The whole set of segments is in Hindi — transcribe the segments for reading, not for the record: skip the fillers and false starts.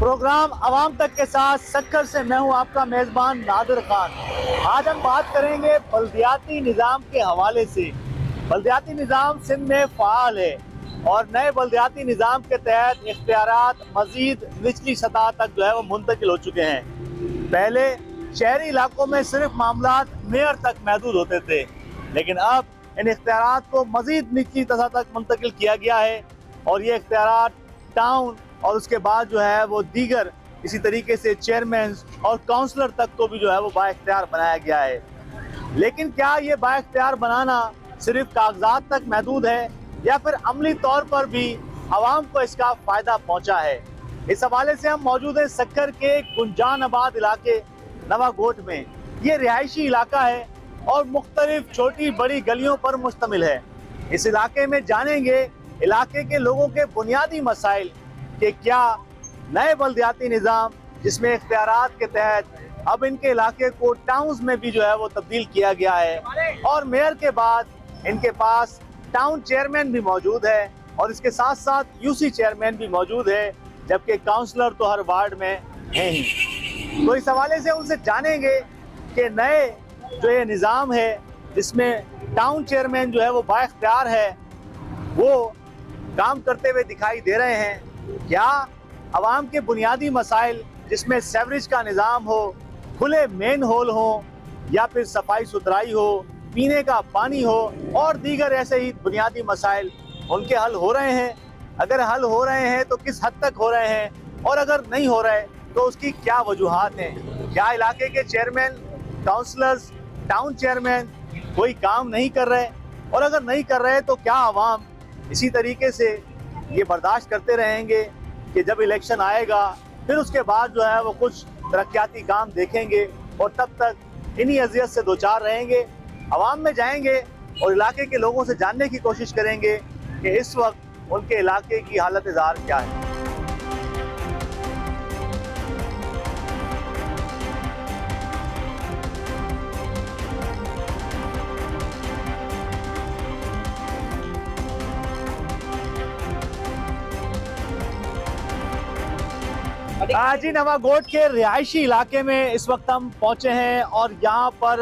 प्रोग्राम आवाम तक के साथ सक्कर से मैं हूं आपका मेजबान नादिर खान। आज हम बात करेंगे बल्दियाती निज़ाम के हवाले से। बल्दियाती निज़ाम सिंध में फ़ाल है और नए बल्दियाती निज़ाम के तहत इख्तियारात मज़ीद निचली सतह तक जो है वो मुंतकिल हो चुके हैं। पहले शहरी इलाकों में सिर्फ मामलात मेयर तक महदूद होते थे, लेकिन अब इन इख्तियारात को मज़ीद निचली सतह तक मुंतकिल किया गया है और ये इख्तियारात टाउन और उसके बाद जो है वो दीगर इसी तरीके से चेयरमैन और काउंसलर तक को भी जो है वो बाइख्तियार बनाया गया है। लेकिन क्या ये बाइख्तियार बनाना सिर्फ कागजात तक महदूद है या फिर अमली तौर पर भी आवाम को इसका फ़ायदा पहुंचा है? इस हवाले से हम मौजूद हैं सक्कर के गुंजानाबाद इलाके नवागोट में। ये रिहायशी इलाका है और मुख्तलिफ छोटी बड़ी गलियों पर मुश्तमिल है। इस इलाके में जानेंगे इलाके के लोगों के बुनियादी मसाइल कि क्या नए बल्दियाती निज़ाम जिसमें इख्तियारात के तहत अब इनके इलाके को टाउन्स में भी जो है वो तब्दील किया गया है और मेयर के बाद इनके पास टाउन चेयरमैन भी मौजूद है और इसके साथ साथ यूसी चेयरमैन भी मौजूद है, जबकि काउंसलर तो हर वार्ड में हैं ही। तो इस हवाले से उनसे जानेंगे कि नए जो ये निज़ाम है जिसमें टाउन चेयरमैन जो है वो बाइख्तियार है, वो काम करते हुए दिखाई दे रहे हैं। क्या आवाम के बुनियादी मसाइल जिसमें सेवरेज का निज़ाम हो, खुले मेन होल हो या फिर सफाई सुथराई हो, पीने का पानी हो और दीगर ऐसे ही बुनियादी मसाइल उनके हल हो रहे हैं? अगर हल हो रहे हैं तो किस हद तक हो रहे हैं और अगर नहीं हो रहे तो उसकी क्या वजूहात हैं? क्या इलाके के चेयरमैन, काउंसलर्स, टाउन चेयरमैन कोई काम नहीं कर रहे? और अगर नहीं कर रहे तो क्या आवाम इसी तरीके से ये बर्दाश्त करते रहेंगे कि जब इलेक्शन आएगा फिर उसके बाद जो है वो कुछ तरक्याती काम देखेंगे और तब तक इन्हीं अजियत से दो चार रहेंगे? आवाम में जाएंगे और इलाके के लोगों से जानने की कोशिश करेंगे कि इस वक्त उनके इलाके की हालत ज़ार क्या है। जी, नवागोट के रिहायशी इलाके में इस वक्त हम पहुंचे हैं और यहाँ पर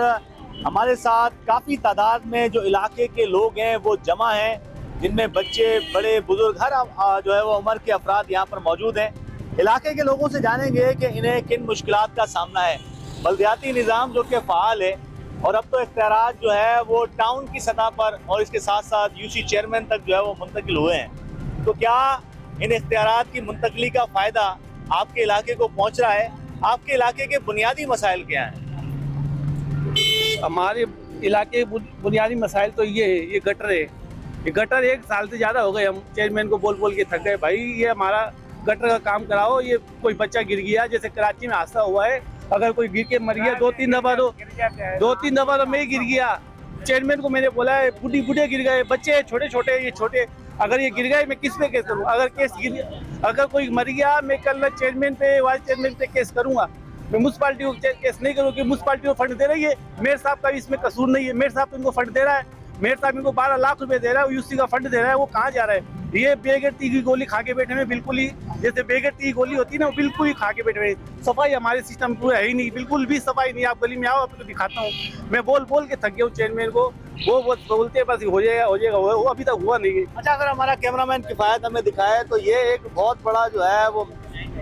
हमारे साथ काफ़ी तादाद में जो इलाके के लोग हैं वो जमा हैं, जिनमें बच्चे, बड़े, बुजुर्ग, हर जो है वो उम्र के अफराद यहाँ पर मौजूद हैं। इलाके के लोगों से जानेंगे कि इन्हें किन मुश्किलात का सामना है। बल्दियाती निज़ाम जो कि फ़ाल है और अब तो इख्तियारात जो है वो टाउन की सतह पर और इसके साथ साथ यूसी चेयरमैन तक जो है वो मुंतकिल हुए हैं, तो क्या इन इख्तियारात की मुंतकली का फ़ायदा आपके इलाके को पहुंच रहा है? आपके इलाके के बुनियादी मसाइल क्या हैं? हमारे इलाके के बुनियादी मसाइल तो ये है, ये गटर है। ये गटर 1 साल से ज़्यादा हो गए, हम चेयरमैन को बोल बोल के थक गए, भाई ये हमारा गटर का काम कराओ। ये कोई बच्चा गिर गया, जैसे कराची में हादसा हुआ है, अगर कोई गिर के मर गया 2-3 दफा तो मैं गिर गया। चेयरमैन को मैंने बोला है, बूढ़े गिर गए, बच्चे छोटे छोटे, ये छोटे, अगर ये गिर गए मैं किस पे केस करूँ? अगर कोई मर गया मैं कल चेयरमैन पे, वाइस चेयरमैन पे केस करूंगा। मैं म्युनिसिपालिटी को केस नहीं करूँ कि म्युनिसिपालिटी को फंड दे रही है, मेयर साहब का भी इसमें कसूर नहीं है। मेयर साहब तो इनको फंड दे रहा है, मेयर साहब इनको 12 लाख रुपए दे रहा है, यूसी का फंड दे रहा है, वो कहाँ जा रहा है? ये बेगरती की गोली खा के बैठे हुए, बिल्कुल ही जैसे बेगरती की गोली होती है ना, वो बिल्कुल ही खा के बैठे हुए। सफाई हमारे सिस्टम पूरा है ही नहीं, बिल्कुल भी सफाई नहीं। आप गली में आओ, आपको दिखाता हूँ। मैं बोल बोल के थक गया हूँ चेयरमैन को, वो बोलते बस हो जाएगा, वो अभी तक हुआ नहीं है। अच्छा, अगर हमारा कैमरामैन किफायत हमें दिखाए तो ये एक बहुत बड़ा जो है वो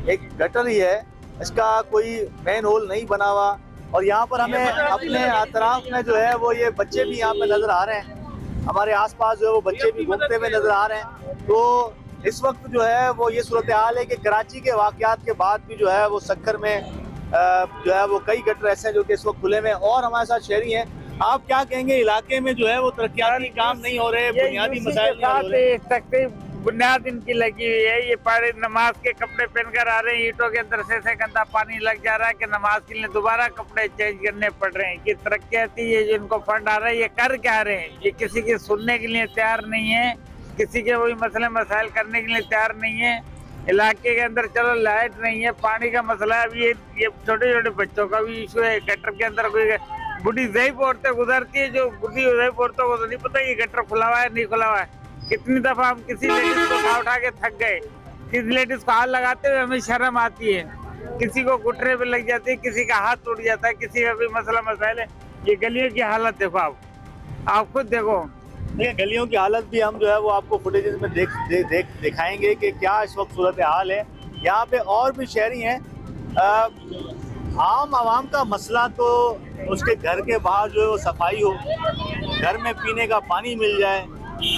एक गटर ही है, इसका कोई मेन होल नहीं बना हुआ और यहाँ पर हमें अपने अतराफ में जो है वो ये बच्चे भी यहाँ पे नजर आ रहे हैं। हमारे आसपास जो है वो बच्चे भी घूमते हुए नजर आ रहे हैं। तो इस वक्त जो है वो ये सूरत हाल है कि कराची के वाक़यात के बाद भी जो है वो सक्कर में जो है वो कई गटर ऐसे हैं जो कि इस वक्त खुले में। और हमारे साथ शहरी हैं, आप क्या कहेंगे? इलाके में जो है वो तरक्याती काम नहीं हो रहे, बुनियादी मसाइल नहीं हो रहे? बुनियाद इनकी लगी हुई है। ये पढ़े नमाज के कपड़े पहनकर आ रहे हैं, ईंटों के अंदर से गंदा पानी लग जा रहा है कि नमाज के लिए दोबारा कपड़े चेंज करने पड़ रहे हैं। कि तरक्याती ये जिनको फंड आ रहा है ये कर क्या रहे हैं? ये किसी के सुनने के लिए तैयार नहीं है, किसी के वही मसले मसाइल करने के लिए तैयार नहीं है। इलाके के अंदर चलो लाइट नहीं है, पानी का मसला है, अभी ये छोटे छोटे बच्चों का भी इशू है। गटर के अंदर कोई बुढ़ी ज़ईफ़ औरतें गुजरती है, जो बुढ़ी ज़ईफ़ औरतों को तो नहीं पता ये गटर खुला हुआ है नहीं खुला हुआ है। कितनी दफा हम किसी लेडीज को उठा के थक गए किसी लेडीज को हाथ लगाते हुए हमें शर्म आती है, किसी को घुटने पे लग जाती है, किसी का हाथ टूट जाता है, किसी का भी मसला मसाइल है। ये गलियों की हालत देखो, आप खुद देखो। देखिए गलियों की हालत भी हम जो है वो आपको फुटेजेस में दिखाएंगे कि क्या इस वक्त सूरत हाल है। यहाँ पे और भी शहरी हैं। आम आवाम का मसला तो उसके घर के बाहर जो है वो सफाई हो, घर में पीने का पानी मिल जाए,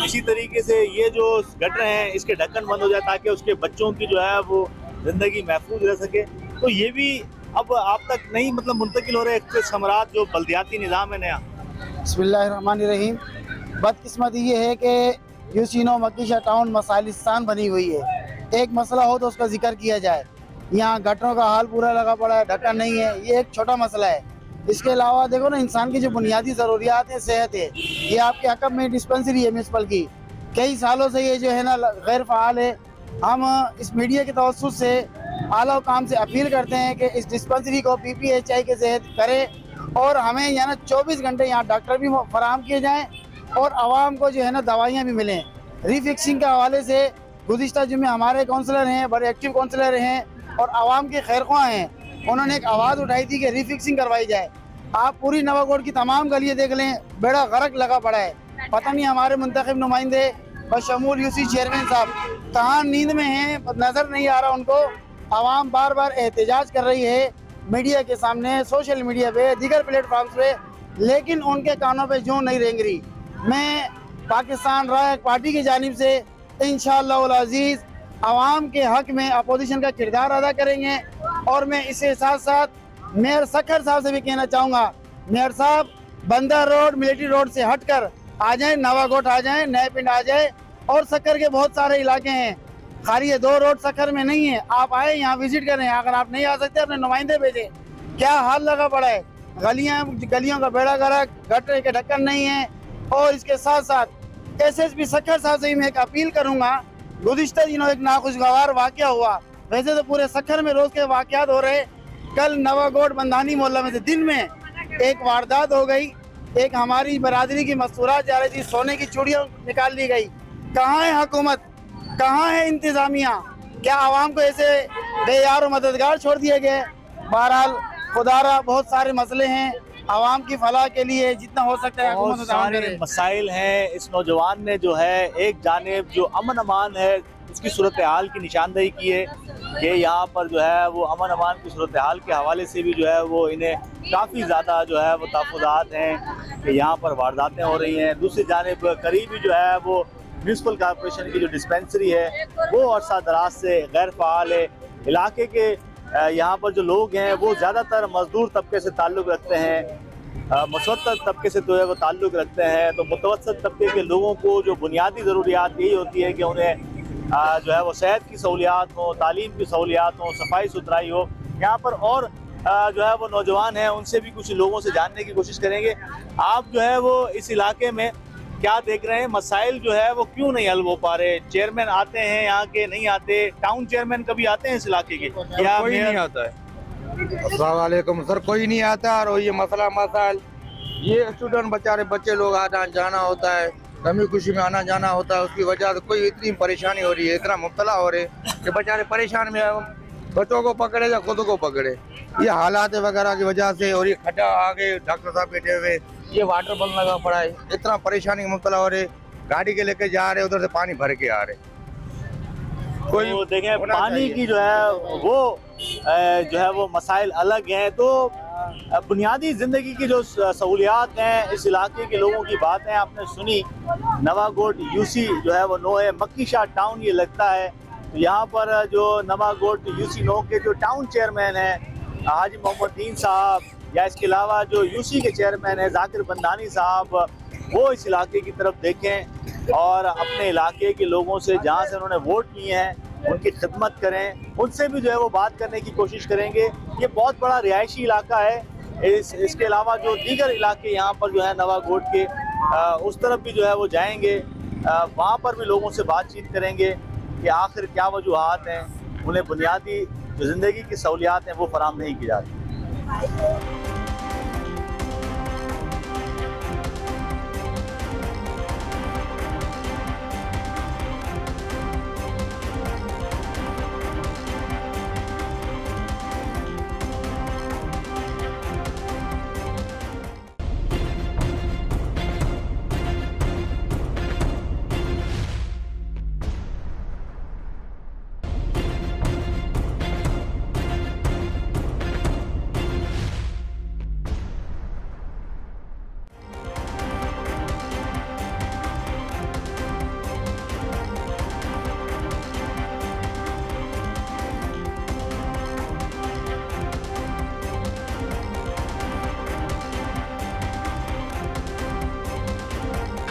इसी तरीके से ये जो गटर हैं इसके ढक्कन बंद हो जाए ताकि उसके बच्चों की जो है वो ज़िंदगी महफूज रह सके। तो ये भी अब आप तक नहीं मतलब मुंतकिल हो रहे एक समरात जो बल्दियाती निज़ाम है नया। बिस्मिल्लाहिर्रहमानिर्रहीम। बदकिस्मती ये है कि यूसीनो मकीशा टाउन मसाइलिस्तान बनी हुई है। एक मसला हो तो उसका जिक्र किया जाए। यहाँ गटरों का हाल पूरा लगा पड़ा है, ढक्कन नहीं है, ये एक छोटा मसला है। इसके अलावा देखो ना, इंसान की जो बुनियादी ज़रूरियात है, सेहत है, ये आपके हकम में डिस्पेंसरी है म्यूनसिपल की, कई सालों से ये जो है ना गैर फ़ाल है। हम इस मीडिया के तवज्जुह से आला काम से अपील करते हैं कि इस डिस्पेंसरी को PPHI के तहत करें और हमें यहाँ ना 24 घंटे यहाँ डॉक्टर भी फराहम किए जाएँ और आवाम को जो है ना दवाइयाँ भी मिलें। रीफिक्सिंग के हवाले से गुज़िश्ता जुम्मे हमारे काउंसलर हैं, बड़े एक्टिव काउंसलर हैं और आवाम के खैरख्वाह हैं, उन्होंने एक आवाज़ उठाई थी कि रीफिक्सिंग करवाई जाए। आप पूरी नवागोट की तमाम गलियाँ देख लें, बेड़ा गर्क लगा पड़ा है। पता नहीं हमारे मुंतखब नुमाइंदे बशमूल यूसी चेयरमैन साहब कहाँ नींद में हैं, नज़र नहीं आ रहा उनको। आवाम बार बार एहतजाज कर रही है मीडिया के सामने, सोशल मीडिया पे, दीगर प्लेटफॉर्म्स पे, लेकिन उनके कानों पे जूं नहीं रेंग रही। मैं पाकिस्तान राय पार्टी की जानिब से इंशाअल्लाह अज़ीज़ आवाम के हक में अपोजिशन का किरदार अदा करेंगे। और मैं इसके साथ साथ मेयर सखर साहब से भी कहना चाहूँगा, मेयर साहब बंदर रोड, मिलिट्री रोड से हटकर आ जाएं, नवागोट आ जाएं, नए पिंड आ जाए, और सखर के बहुत सारे इलाके हैं, खाली ये 2 रोड सखर में नहीं है। आप आए यहाँ विजिट करें। अगर आप नहीं आ सकते अपने नुमाइंदे भेजें। क्या हाल लगा पड़ा है, गलियों का बेड़ा गर्क, गटर के ढक्कन नहीं है। और इसके साथ साथ SSP सखर साहब से मैं एक अपील करूँगा, गुज़िश्ता दिनों एक नाखुशगवार वाक़या हुआ, वैसे तो पूरे सखर में रोज़ के वाक़यात हो रहे, कल नवागोट बंदानी मोहल्ला में से दिन में एक वारदात हो गई। एक हमारी बरादरी की मस्तूरात जा रही थी, सोने की चूड़ियाँ निकाल ली गई। कहाँ है हुकूमत, कहाँ है इंतज़ामिया? क्या आवाम को ऐसे बेयार और मददगार छोड़ दिए गए? बहरहाल खुदारा बहुत सारे मसले हैं, आवाम की फलाह के लिए जितना हो सकता है बहुत सारे मसाइल हैं। इस नौजवान ने जो है एक जानिब जो अमन अमान है उसकी सूरत हाल की निशानदही की है कि यहाँ पर जो है वो अमन अमान की सूरत हाल के हवाले से भी जो है वो इन्हें काफ़ी ज़्यादा जो है वो तहफ़्फ़ुज़ात हैं कि यहाँ पर वारदातें हो रही हैं। दूसरी जानिब करीबी जो है वो म्यूनसिपल कॉर्पोरेशन की जो डिस्पेंसरी है वो अरसा दराज से गैर फ़ाल है। इलाके के यहाँ पर जो लोग हैं वो ज़्यादातर मजदूर तबके से ताल्लुक़ रखते हैं, मुतवस्सित तबके से जो है वो ताल्लुक़ रखते हैं। तो मुतवस्सित तबके के लोगों को जो बुनियादी ज़रूरियात यही होती है कि उन्हें जो है वो सेहत की सहूलियात हो, तालीम की सहूलियात हो, सफाई सुथराई हो। यहाँ पर और जो है वो नौजवान हैं, उनसे भी कुछ लोगों से जानने की कोशिश करेंगे। आप जो है वो इस इलाके में क्या देख रहे हैं, मसाइल जो है वो क्यों नहीं हल हो पा रहे? चेयरमैन आते हैं यहाँ के, नहीं आते? टाउन चेयरमैन कभी आते हैं इस इलाके के? या कोई नहीं आता है। अस्सलाम वालेकुम सर, कोई नहीं आता। और ये मसाइल ये स्टूडेंट बच्चे लोग आना जाना होता है, कमी खुशी में आना जाना होता है, उसकी वजह से कोई इतनी परेशानी हो रही है, इतना मुब्तला हो रहे कि बेचारे परेशान में, बच्चों को पकड़े या खुद को पकड़े, ये हालात वगैरह की वजह से। और ये खड्डा आगे डॉक्टर साहब बैठे हुए, ये वाटर बंद लगा पड़ा है, इतना परेशानी में मुब्तला हो रहे, गाड़ी के लेके जा रहे, उधर से पानी भर के आ रहे। कोई तो देखें पानी की जो है वो मसाइल अलग हैं। तो बुनियादी ज़िंदगी की जो सहूलियात हैं इस इलाके के लोगों की बात है आपने सुनी। नवागोट यूसी जो है वो नो है, मक्कीशाह टाउन ये लगता है। तो यहाँ पर जो नवागोट यूसी नो के जो टाउन चेयरमैन हैं हाजी मोहम्मद दीन साहब, या इसके अलावा जो यूसी के चेयरमैन हैं जाकिर बंदानी साहब, वो इस इलाके की तरफ देखें और अपने इलाके के लोगों से जहाँ से उन्होंने वोट लिए हैं उनकी खिदमत करें, उनसे भी जो है वो बात करने की कोशिश करेंगे। ये बहुत बड़ा रिहायशी इलाका है। इसके अलावा जो दीगर इलाके यहाँ पर जो है नवागोट के उस तरफ भी जो है वो जाएंगे, वहाँ पर भी लोगों से बातचीत करेंगे कि आखिर क्या वजूहात हैं, उन्हें बुनियादी जो ज़िंदगी की सहूलियात हैं वो फराहम नहीं की जाती।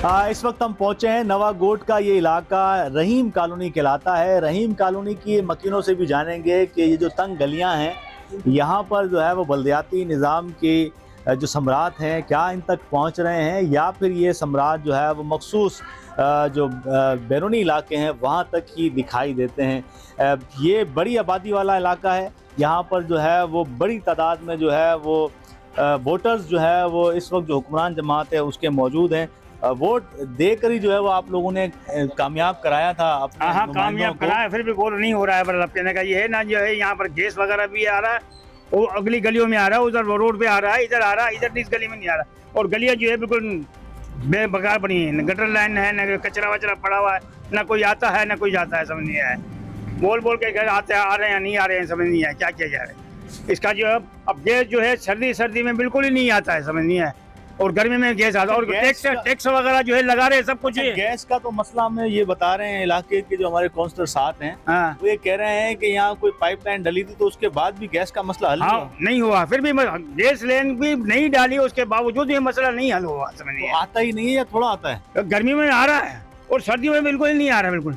इस वक्त हम पहुंचे हैं नवागोट का ये इलाका रहीम कॉलोनी कहलाता है। रहीम कॉलोनी की मकीनों से भी जानेंगे कि ये जो तंग गलियां हैं यहाँ पर जो है वो बल्दियाती निज़ाम के जो सम्राट हैं क्या इन तक पहुंच रहे हैं या फिर ये सम्राट जो है वो मखसूस जो बैरूनी इलाके हैं वहाँ तक ही दिखाई देते हैं। ये बड़ी आबादी वाला इलाका है, यहाँ पर जो है वो बड़ी तादाद में जो है वो वोटर्स जो है वो इस वक्त जो हुक्मरान जमात है उसके मौजूद हैं। वोट देकर ही जो है वो आप लोगों ने कामयाब कराया था अपने हाँ नुमाइंदों कामयाब को। कराया, फिर भी गोल नहीं हो रहा है। मतलब कहने का ये है ना, जो है यहाँ पर गैस वगैरह भी आ रहा है, वो अगली गलियों में आ रहा है, उधर रोड पे आ रहा है, इधर आ रहा है, इधर इस गली में नहीं आ रहा। और गलियाँ जो है बिल्कुल बेबकार बनी है, न गटर लाइन है, न कचरा वचरा पड़ा हुआ है, न कोई आता है न कोई जाता है, समझ नहीं आया। बोल बोल के घर आते हैं, आ रहे हैं नहीं आ रहे हैं, समझ नहीं आया क्या किया जा रहा है। इसका जो है अब गैस जो है सर्दी में बिल्कुल ही नहीं आता है, समझ नहीं आया। और गर्मी में गैस आता है, और टैक्स वगैरह जो है लगा रहे हैं सब कुछ। गैस का तो मसला हमें ये बता रहे हैं इलाके के जो हमारे काउंसलर साथ हैं, हाँ वो ये कह रहे हैं कि यहाँ कोई पाइपलाइन डली थी तो उसके बाद भी गैस का मसला हल हाँ नहीं हुआ, फिर भी गैस लाइन भी नहीं डाली, उसके बावजूद ये मसला नहीं हल हुआ, समझ नहीं आया। आता ही नहीं है या थोड़ा आता है? गर्मी में आ रहा है और सर्दियों में बिल्कुल नहीं आ रहा है। बिल्कुल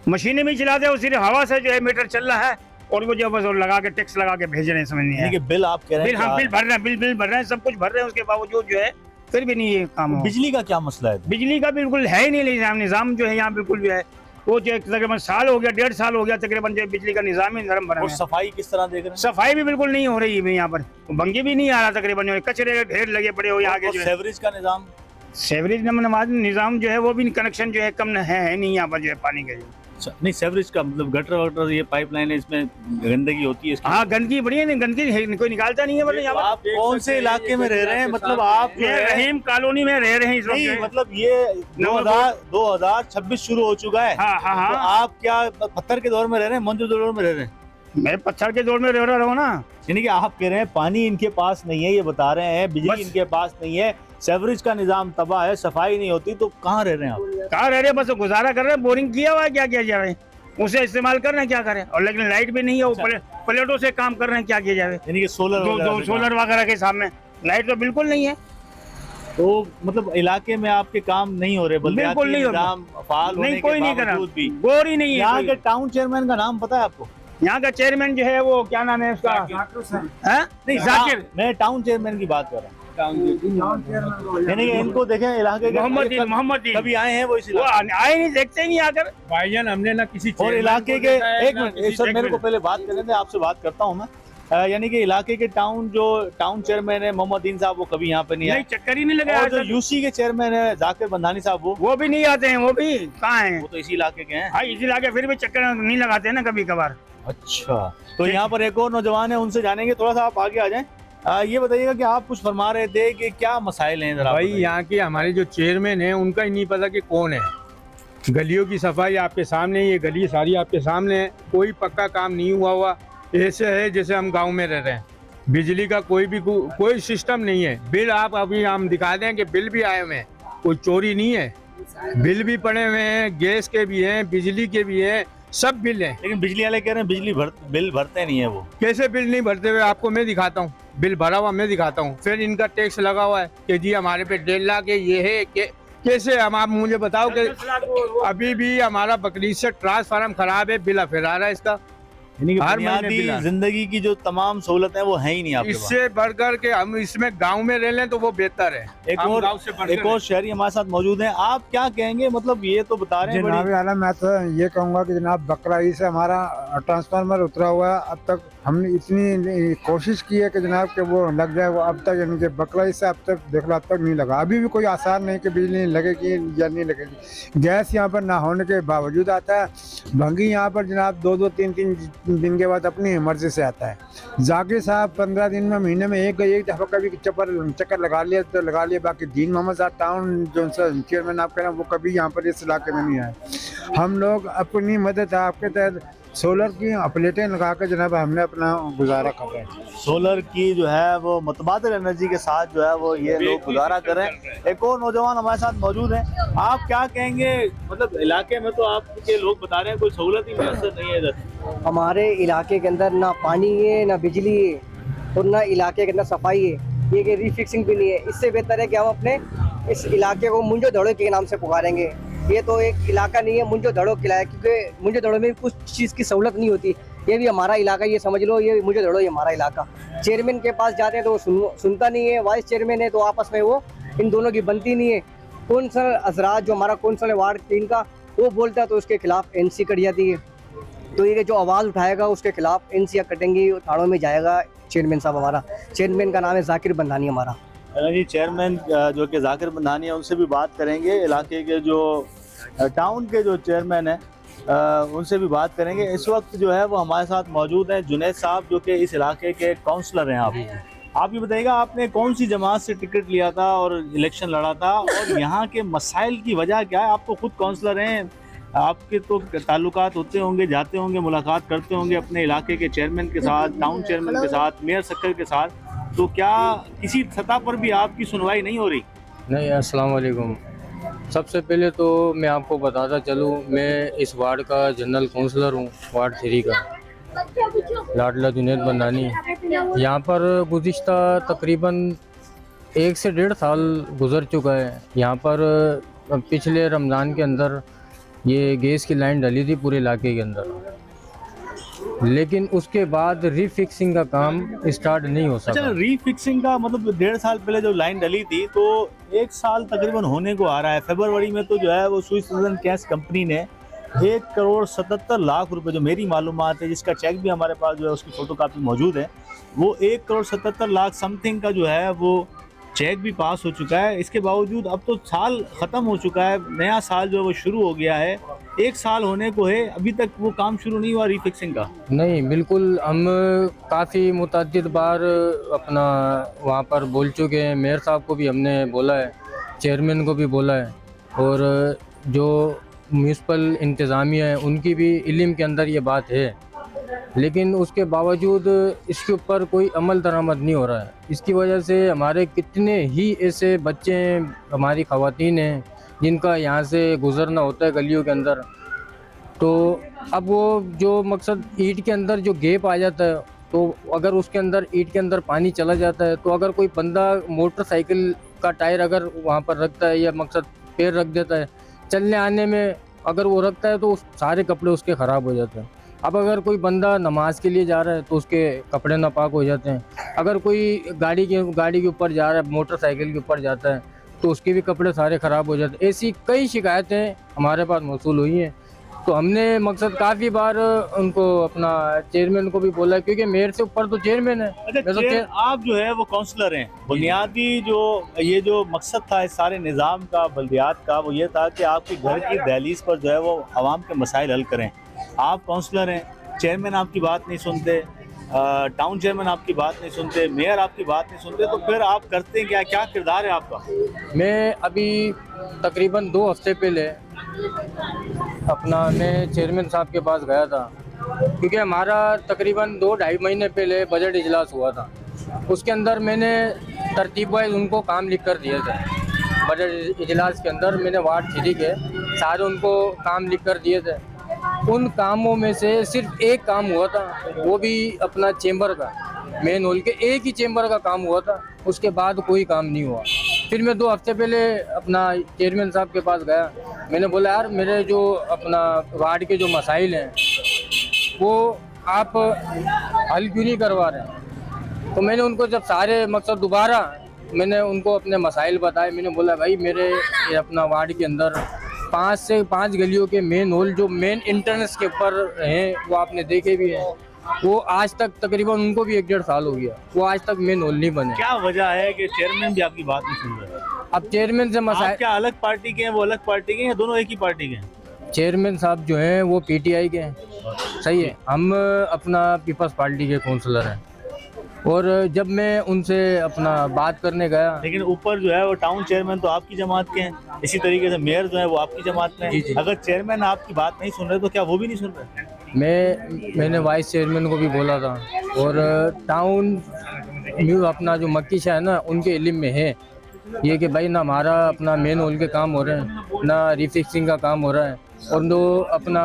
मशीनें भी चलाते हैं, सिर्फ हवा से जो है मीटर चल रहा है, और वो जो बस लगा के टैक्स लगा के भेज रहे हैं, समझ नहीं यानी आया। कि बिल आप कह रहे बिल हैं हम बिल भर रहे हैं, बिल भर रहे हैं, सब कुछ भर रहे हैं, उसके बावजूद जो है फिर भी नहीं ये काम हो। बिजली का क्या मसला है? बिजली का बिल्कुल है ही नहीं निज़ाम जो है यहाँ, बिल्कुल जो है वो जो तकरीबन साल हो गया, 1.5 साल हो गया तकरीबन, जो बिजली का निज़ाम ही नरम बना और है। सफाई किस तरह देख रहे हैं? सफाई भी बिल्कुल नहीं हो रही है यहाँ पर, बंगी भी नहीं आ रहा तकरीबन, जो है कचरे के ढेर लगे पड़े हो यहाँ के। और जो है सेवरेज का निजाम, सेवरेज निज़ाम जो है वो भी कनेक्शन जो है कम है नहीं यहाँ पर, जो है पानी का। नहीं सेवरेज का मतलब गटर वटर ये पाइपलाइन है, इसमें गंदगी होती है इसकी। हाँ गंदगी बड़ी है, गंदगी कोई निकालता नहीं है। मतलब यहाँ आप कौन से इलाके में रह रहे हैं? मतलब आप जो ये है रहीम कॉलोनी में रह रहे हैं इस वक्त। नहीं मतलब ये 2026 शुरू हो चुका है। हाँ हाँ तो हाँ, आप क्या पत्थर के दौर में रह रहे हैं, मंजूर दौर में रह रहे हैं? मैं पत्थर के दौर में रह रहा हूँ ना। यानी कि आप कह रहे हैं पानी इनके पास नहीं है, ये बता रहे हैं बिजली बस। इनके पास नहीं है, सेवरेज का निजाम तबाह है, सफाई नहीं होती, तो कहाँ रह रहे हैं आप? कहाँ रह रहे हैं? बस गुजारा कर रहे हैं, बोरिंग किया हुआ है, क्या किया जाए, उसे इस्तेमाल कर रहे हैं, क्या करें। और लेकिन लाइट भी नहीं है, वो प्लेटों से काम कर रहे हैं, क्या किया जाए। यानी कि सोलर सोलर वगैरह के सामने लाइट तो बिल्कुल नहीं है। तो मतलब इलाके में आपके काम नहीं हो रहे, बिल्कुल नहीं हो रहा। निजाम फाल होने नहीं, के कोई नहीं कर रहा, बावजूद भी। गोर ही नहीं है यहाँ कोई। के टाउन चेयरमैन का नाम पता है आपको? यहाँ का चेयरमैन जो है वो क्या नाम है उसका? हाँ? नहीं जाकिर। मैं टाउन चेयरमैन की बात कर रहा हूँ। यानी कि इनको देखें इलाके के मोहम्मद कभी आए हैं वो इस वो इलाके आए नहीं, देखते नहीं आकर। भाईजान हमने ना किसी और इलाके के एक मिनट सर मेरे को पहले बात करने दें, आपसे बात करता हूँ मैं। यानी कि इलाके के टाउन चेयरमैन है मोहम्मद साहब, वो कभी यहाँ पे नहीं आए। चक्कर ही नहीं लगा। और जो यूसी के चेयरमैन है जाकिर बंधानी साहब, वो भी नहीं आते हैं, वो भी कहाँ हैं? वो तो इसी इलाके के हैं। हाँ इसी लाके, फिर भी चक्कर नहीं लगाते हैं ना कभी कभार। अच्छा, तो यहाँ पर एक और नौजवान है, उनसे जानेंगे। थोड़ा सा आप आगे आ जाएं। ये बताइएगा कि आप कुछ फरमा रहे थे कि क्या मसाइल हैं जरा भाई बताइए। यहाँ के हमारे जो चेयरमैन हैं उनका ही नहीं पता कि कौन है। गलियों की सफाई आपके सामने, ये गली सारी आपके सामने है, कोई पक्का काम नहीं हुआ। ऐसे है जैसे हम गांव में रह रहे हैं। बिजली का कोई सिस्टम नहीं है। बिल आप अभी हम दिखा दें कि बिल भी आए हुए हैं, कोई चोरी नहीं है, बिल भी पड़े हुए हैं, गैस के भी हैं, बिजली के भी हैं, सब बिल हैं। लेकिन बिजली वाले कह रहे हैं बिल भरते नहीं है वो। कैसे बिल नहीं भरते हुए? आपको मैं दिखाता हूँ, बिल भरा हुआ मैं दिखाता हूँ। फिर इनका टैक्स लगा हुआ है कि जी हमारे पे 1.5 लाख है, ये है कि कैसे हम, आप मुझे बताओ कि अभी भी हमारा बकरीद से ट्रांसफार्मर खराब है, बिल फिर आ रहा है इसका। यानी कि हर महीने बुनियादी बिल आ- जिंदगी की जो तमाम सहूलत है वो है ही नहीं आपके पास। इससे बढ़कर के हम इसमें गांव में रह लें तो वो बेहतर है। एक हम और गांव से बढ़कर एक और शहरी हमारे साथ मौजूद हैं। आप क्या कहेंगे? मतलब ये तो बता रहे हैं जनाब बड़ी- आला, मैं तो ये कहूँगा कि जनाब बकरा ईद से हमारा ट्रांसफार्मर उतरा हुआ है। अब तक हमने इतनी कोशिश की है कि जनाब कि वो लग जाए, वो अब तक यानी कि बकरा ईद से अब तक देख लो अब तक नहीं लगा। अभी भी कोई आसार नहीं कि बिजली लगेगी या नहीं लगेगी। गैस यहाँ पर ना होने के बावजूद आता है। भंगी यहाँ पर जनाब 2-2, 3-3 दिन के बाद अपनी मर्जी से आता है। जाकिर साहब 15 दिन में, महीने में एक दफ़ा कभी चक्कर लगा लिया तो लगा लिया, बाकी दीन मोहम्मद साहब टाउन जो चेयरमैन आप कह रहे हैं वो कभी यहाँ पर इस इलाके में नहीं आए। हम लोग अपनी मदद आपके तहत सोलर की प्लेटें लगा कर जनाब हमने अपना गुजारा कर रहे हैं। सोलर की जो है वो मुतबादिल एनर्जी के साथ जो है वो ये लोग गुजारा कर रहे हैं। एक और नौजवान हमारे साथ मौजूद हैं। आप क्या कहेंगे? मतलब इलाके में तो आपके लोग बता रहे हैं कोई सहूलत ही मैसर नहीं है इधर। हमारे इलाके के अंदर ना पानी है, ना बिजली है, और ना इलाके के अंदर सफाई है। ये कि रीफिक्सिंग भी नहीं है। इससे बेहतर है कि हम अपने इस इलाके को मुंजो दड़ो के नाम से पुकारेंगे। ये तो एक इलाका नहीं है, मुंजो दड़ो किला है, क्योंकि मुंजो दड़ो में कुछ चीज़ की सहूलत नहीं होती। ये भी हमारा इलाका, ये समझ लो, ये मुंजो दड़ो ये हमारा इलाका। चेयरमैन के पास जाते हैं तो वो सुनता नहीं है, वाइस चेयरमैन है तो आपस में वो इन दोनों की बनती नहीं है। कौंसल असराज जो हमारा कौंसल है वार्ड 3 का, वो बोलता है तो उसके खिलाफ एनसी कट जाती है। तो ये जो आवाज़ उठाएगा उसके खिलाफ एनसी कटेंगी, थानों में जाएगा। चेयरमैन साहब हमारा, चेयरमैन का नाम है जाकिर बंधानी हमारा। जी, चेयरमैन जो कि जाकिर बंधानी है, उनसे भी बात करेंगे। इलाके के जो टाउन के जो चेयरमैन है उनसे भी बात करेंगे। इस वक्त जो है वो हमारे साथ मौजूद हैं जुनैद साहब, जो कि इस इलाके के काउंसलर हैं। आप ये बताइएगा, आपने कौन सी जमात से टिकट लिया था और इलेक्शन लड़ा था, और यहाँ के मसाइल की वजह क्या है? आप तो खुद काउंसलर हैं, आपके तो ताल्लुकात होते होंगे, जाते होंगे, मुलाकात करते होंगे अपने इलाके के चेयरमैन के साथ, टाउन चेयरमैन के साथ, मेयर सक्कर के साथ। तो क्या किसी सतह पर भी आपकी सुनवाई नहीं हो रही? नहीं, अस्सलाम वालेकुम। सबसे पहले तो मैं आपको बताता चलूँ, मैं इस वार्ड का जनरल काउंसलर हूँ, वार्ड 3 का, लाडला जुनैद बंधानी। यहाँ पर गुज़िश्ता तकरीबन 1 से 1.5 साल गुज़र चुका है। यहाँ पर पिछले रमज़ान के अंदर ये गैस की लाइन डली थी पूरे इलाके के अंदर, लेकिन उसके बाद रीफिक्सिंग का काम स्टार्ट नहीं हो सका। अच्छा, रीफिक्सिंग का मतलब 1.5 साल पहले जो लाइन डली थी, तो 1 साल तकरीबन होने को आ रहा है। फरवरी में तो जो है वो स्विट्जरलैंड गैस कंपनी ने 1,77,00,000 रुपए, जो मेरी मालूमात है, जिसका चेक भी हमारे पास जो है उसकी फोटोकॉपी मौजूद है, वो 1,77,00,000 समथिंग का जो है वो चेक भी पास हो चुका है। इसके बावजूद अब तो साल ख़त्म हो चुका है, नया साल जो है वो शुरू हो गया है, 1 साल होने को है, अभी तक वो काम शुरू नहीं हुआ रीफिक्सिंग का। नहीं, बिल्कुल, हम काफ़ी मुतअद्दिद बार अपना वहाँ पर बोल चुके हैं। मेयर साहब को भी हमने बोला है, चेयरमैन को भी बोला है, और जो म्यूनसिपल इंतज़ामिया है उनकी भी इल्म के अंदर ये बात है, लेकिन उसके बावजूद इसके ऊपर कोई अमल दरामद नहीं हो रहा है। इसकी वजह से हमारे कितने ही ऐसे बच्चे हैं, हमारी ख़वातीन हैं, जिनका यहाँ से गुज़रना होता है गलियों के अंदर। तो अब वो जो मकसद ईंट के अंदर जो गैप आ जाता है, तो अगर उसके अंदर ईंट के अंदर पानी चला जाता है, तो अगर कोई बंदा मोटरसाइकिल का टायर अगर वहाँ पर रखता है या मकसद पैर रख देता है, चलने आने में अगर वो रखता है तो सारे कपड़े उसके ख़राब हो जाते हैं। अब अगर कोई बंदा नमाज के लिए जा रहा है तो उसके कपड़े नापाक हो जाते हैं। अगर कोई गाड़ी के ऊपर जा रहा है, मोटरसाइकिल के ऊपर जाता है, तो उसके भी कपड़े सारे ख़राब हो जाते हैं। ऐसी कई शिकायतें हमारे पास मौसूल हुई हैं। तो हमने मकसद काफ़ी बार उनको, अपना चेयरमैन को भी बोला है, क्योंकि मेयर से ऊपर तो चेयरमैन है। अच्छा, आप जो है वो काउंसलर हैं, बुनियादी जो ये जो मकसद था इस सारे निज़ाम का, बल्दियात का, वो ये था कि आपके घर की दहलीज पर जो है वो आवाम के मसाइल हल करें। आप काउंसलर हैं, चेयरमैन आपकी बात नहीं सुनते, टाउन चेयरमैन आपकी बात नहीं सुनते, मेयर आपकी बात नहीं सुनते, तो फिर आप करते क्या? क्या किरदार है आपका? मैं अभी तकरीबन 2 हफ्ते पहले मैं चेयरमैन साहब के पास गया था, क्योंकि हमारा तकरीबन 2-2.5 महीने पहले बजट इजलास हुआ था। उसके अंदर मैंने तरतीब वाइज उनको काम लिख कर दिए थे। बजट इजलास के अंदर मैंने वार्ड 3 के सारे उनको काम लिख कर दिए थे। उन कामों में से सिर्फ एक काम हुआ था, वो भी अपना चेंबर का, मेन हॉल के एक ही चेंबर का काम हुआ था। उसके बाद कोई काम नहीं हुआ। फिर मैं 2 हफ्ते पहले अपना चेयरमैन साहब के पास गया। मैंने बोला, यार मेरे जो अपना वार्ड के जो मसाइल हैं वो आप हल क्यों नहीं करवा रहे? तो मैंने उनको जब सारे मकसद दोबारा मैंने उनको अपने मसाइल बताए। मैंने बोला, भाई मेरे अपना वार्ड के अंदर 5 से 5 गलियों के मेन हॉल जो मेन इंटरनेट के ऊपर हैं, वो आपने देखे भी हैं, वो आज तक तकरीबन उनको भी 1-1.5 साल हो गया, वो आज तक मेन हॉल नहीं बने। क्या वजह है कि चेयरमैन भी आपकी बात नहीं सुन रहे? अब चेयरमैन से मसाइल, क्या अलग पार्टी के हैं, वो अलग पार्टी के हैं, या दोनों एक ही पार्टी के हैं? चेयरमैन साहब जो हैं वो PTI के हैं, सही है। हम अपना पीपल्स पार्टी के काउंसलर हैं। और जब मैं उनसे अपना बात करने गया, लेकिन ऊपर जो है वो टाउन चेयरमैन तो आपकी जमात के हैं, इसी तरीके से मेयर जो है वो आपकी जमात में है। अगर चेयरमैन आपकी बात नहीं सुन रहे तो क्या वो भी नहीं सुन रहे? मैंने वाइस चेयरमैन को भी बोला था, और टाउन अपना जो मक्की शाह है ना, उनके इल्म में है ये कि भाई ना हमारा अपना मेन हॉल के काम हो रहे हैं, ना रिफिक्सिंग का काम हो रहा है, और जो अपना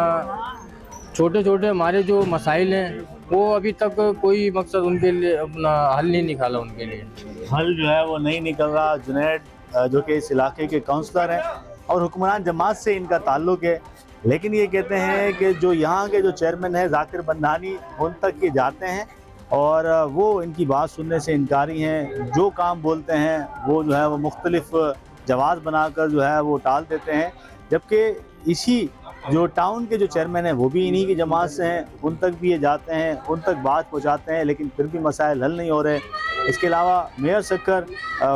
छोटे छोटे हमारे जो मसाइल हैं वो अभी तक कोई मकसद उनके लिए अपना हल नहीं निकाला। उनके लिए हल जो है वो नहीं निकल रहा। जुनैद जो कि इस इलाके के काउंसलर हैं और हुक्मरान जमात से इनका ताल्लुक़ है, लेकिन ये कहते हैं कि जो यहाँ के जो चेयरमैन हैं जाकिर बंधानी, उन तक ये जाते हैं और वो इनकी बात सुनने से इनकारी हैं। जो काम बोलते हैं वो जो है वो मुख्तलिफ जवाब बनाकर जो है वो टाल देते हैं, जबकि इसी जो टाउन के जो चेयरमैन हैं वो भी इन्हीं की जमात से हैं, उन तक भी ये जाते हैं, उन तक बात पहुंचाते हैं, लेकिन फिर भी मसाइल हल नहीं हो रहे। इसके अलावा मेयर सक्कर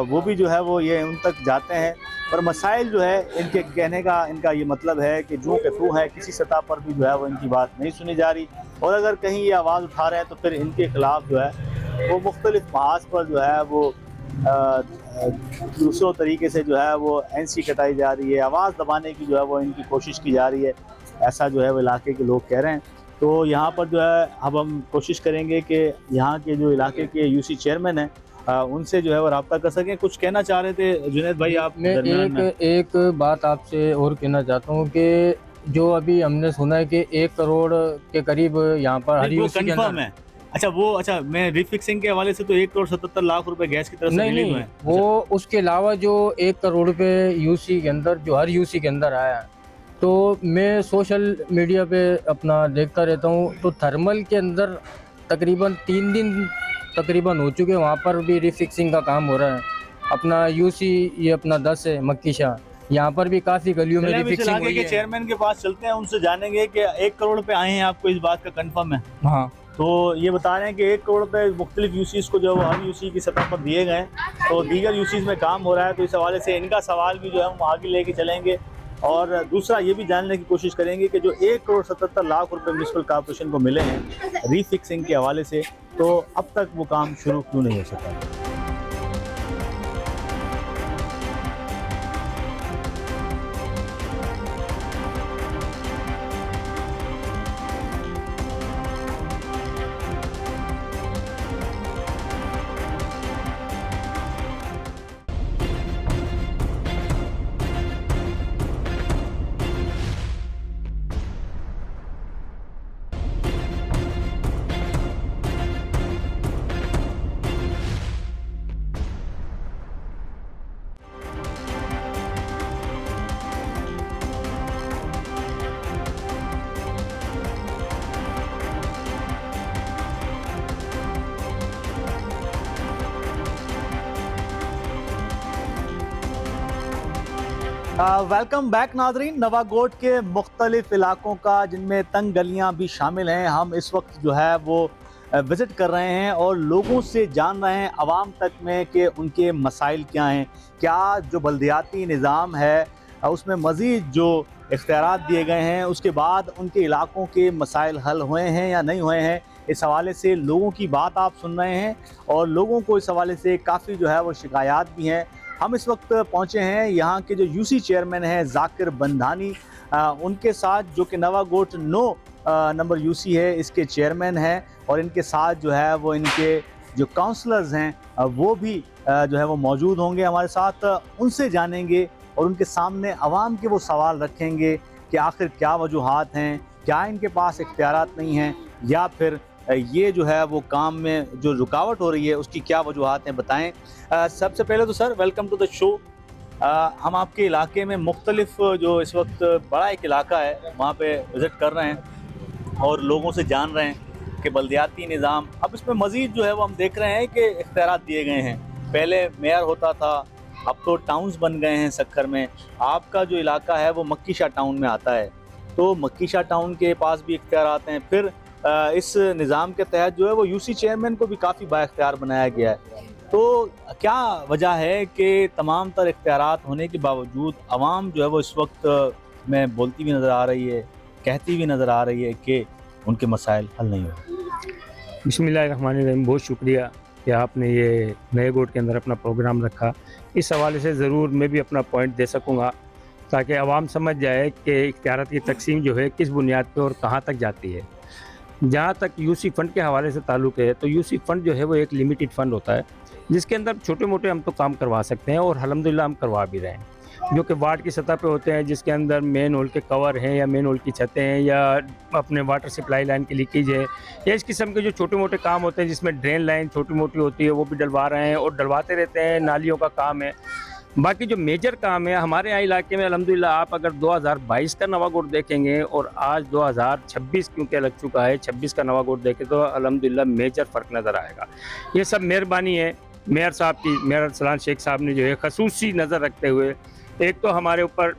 वो भी जो है वो ये उन तक जाते हैं, पर मसाइल जो है इनके कहने का इनका ये मतलब है कि जो कतू है किसी सतह पर भी जो है वो इनकी बात नहीं सुनी जा रही, और अगर कहीं ये आवाज़ उठा रहे हैं तो फिर इनके ख़िलाफ़ जो है वो मुख्तलिफ महाज पर जो है वो दूसरों तरीके से जो है वो एनसी कटाई जा रही है, आवाज़ दबाने की जो है वो इनकी कोशिश की जा रही है, ऐसा जो है वो इलाके के लोग कह रहे हैं। तो यहाँ पर जो है अब हम कोशिश करेंगे कि यहाँ के जो इलाके के यूसी चेयरमैन हैं उनसे जो है वो रब्ता कर सकें। कुछ कहना चाह रहे थे जुनैद भाई आप? मैं एक बात आपसे और कहना चाहता हूँ कि जो अभी हमने सुना है कि 1 करोड़ के करीब यहाँ पर हर यूसी के अंदर है। अच्छा मैं रिफिक्सिंग के हवाले से तो 1 करोड़ 77 लाख रुपए गैस की तरफ से मिले हुए हैं। वो उसके अलावा जो 1 करोड़ रुपए यूसी के अंदर जो हर यूसी के अंदर आया, तो मैं सोशल मीडिया पे अपना देखता रहता हूँ, तो थर्मल के अंदर तकरीबन 3 दिन तकरीबन हो चुके हैं, वहाँ पर भी रिफिक्सिंग का काम हो रहा है। अपना यूसी ये अपना 10 है मक्की शाह, यहाँ पर भी काफ़ी गलियों में रिफिक्सिंग हुई है। चेयरमैन के पास चलते हैं, उनसे जानेंगे कि 1 करोड़ रुपए आए हैं, आपको इस बात का कंफर्म है? हाँ, तो ये बता रहे हैं कि 1 करोड़ रुपए मुख्तलिफ यूसीज को जो हर यूसी की सतह पर दिए गए हैं, तो दीगर यूसीज में काम हो रहा है। तो इस हवाले से इनका सवाल भी जो है हम आगे लेके चलेंगे, और दूसरा ये भी जानने की कोशिश करेंगे कि जो 1 करोड़ 77 लाख रुपए म्युनिसिपल कॉर्पोरेशन को मिले हैं रीफिक्सिंग के हवाले से, तो अब तक वो काम शुरू क्यों नहीं हो सका। वेलकम बैक नाजरीन। नवागोट के मुख्तलिफ इलाकों का जिनमें तंग गलियां भी शामिल हैं, हम इस वक्त जो है वो विज़िट कर रहे हैं और लोगों से जान रहे हैं आवाम तक में कि उनके मसाइल क्या हैं, क्या जो बल्दियाती निज़ाम है उसमें मज़ीद जो इख्तियारात दिए गए हैं उसके बाद उनके इलाकों के मसाइल हल हुए हैं या नहीं हुए हैं। इस हवाले से लोगों की बात आप सुन रहे हैं और लोगों को इस हवाले से काफ़ी जो है वो शिकायत भी हैं। हम इस वक्त पहुंचे हैं यहाँ के जो यूसी चेयरमैन हैं जाकिर बंधानी, उनके साथ, जो कि नवागोट 9 नंबर यूसी है इसके चेयरमैन हैं, और इनके साथ जो है वो इनके जो काउंसलर्स हैं वो भी जो है वो मौजूद होंगे हमारे साथ। उनसे जानेंगे और उनके सामने आवाम के वो सवाल रखेंगे कि आखिर क्या वजूहात हैं, क्या इनके पास इख्तियारात नहीं हैं, या फिर ये जो है वो काम में जो रुकावट हो रही है उसकी क्या वजूहात हैं, बताएं। सबसे पहले तो sir welcome to the show. हम आपके इलाके में मुख्तलिफ जो इस वक्त बड़ा एक इलाका है वहाँ पे विज़िट कर रहे हैं और लोगों से जान रहे हैं कि बल्दियाती निज़ाम अब इसमें मज़ीद जो है वो हम देख रहे हैं कि इख्तियारात दिए गए हैं। पहले मेयर होता था, अब तो टाउन्स बन गए हैं सक्खर में। आपका जो इलाका है वो मक्की शाह टाउन में आता है, तो मक्की शाह टाउन के पास भी इख्तियारात हैं। फिर इस निज़ाम के तहत जो है वो यूसी चेयरमैन को भी काफ़ी बाइख्तियार बनाया गया है। तो क्या वजह है कि तमाम तर इख्तियारात होने के बावजूद आवाम जो है वो इस वक्त में बोलती भी नज़र आ रही है, कहती भी नज़र आ रही है कि उनके मसाइल हल नहीं हो? बिस्मिल्लाहिर्रहमानिर्रहीम, बहुत शुक्रिया कि आपने ये नए गोट के अंदर अपना प्रोग्राम रखा। इस हवाले से ज़रूर मैं भी अपना पॉइंट दे सकूँगा ताकि आवाम समझ जाए कि इख्तियारात की तकसीम जो है किस बुनियाद पर और कहाँ तक जाती है। जहाँ तक यूसी फ़ंड के हवाले से ताल्लुक़ है, तो यूसी फ़ंड जो है वो एक लिमिटेड फ़ंड होता है जिसके अंदर छोटे मोटे हम तो काम करवा सकते हैं, और अल्हम्दुलिल्लाह हम करवा भी रहे हैं, जो कि वार्ड की सतह पे होते हैं, जिसके अंदर मेन होल के कवर हैं या मेन होल की छतें हैं या अपने वाटर सप्लाई लाइन की लीकेज है या इस किस्म के जो छोटे मोटे काम होते हैं जिसमें ड्रेन लाइन छोटी मोटी होती है वो भी डलवा रहे हैं और डलवाते रहते हैं। नालियों का काम है, बाकी जो मेजर काम है हमारे यहाँ इलाके में अल्हम्दुलिल्लाह, आप अगर 2022 का नवागोट देखेंगे और आज 2026 क्योंकि लग चुका है, 26 का नवागोट देखें तो अल्हम्दुलिल्लाह मेजर फ़र्क नज़र आएगा। ये सब मेहरबानी है मेयर साहब की, मेयर अरसलान शेख साहब ने जो है खसूसी नज़र रखते हुए, एक तो हमारे ऊपर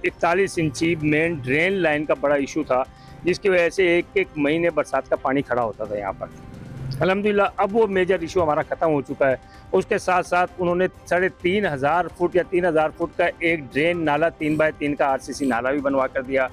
41 इंची मेन ड्रेन लाइन का बड़ा इशू था, जिसकी वजह से एक महीने बरसात का पानी खड़ा होता था यहाँ पर। अल्हम्दुलिल्लाह अब वो मेजर इशू हमारा ख़त्म हो चुका है। उसके साथ साथ उन्होंने 3,500 फुट या 3,000 फुट का एक ड्रेन नाला 3x3 का RCC नाला भी बनवा कर दिया।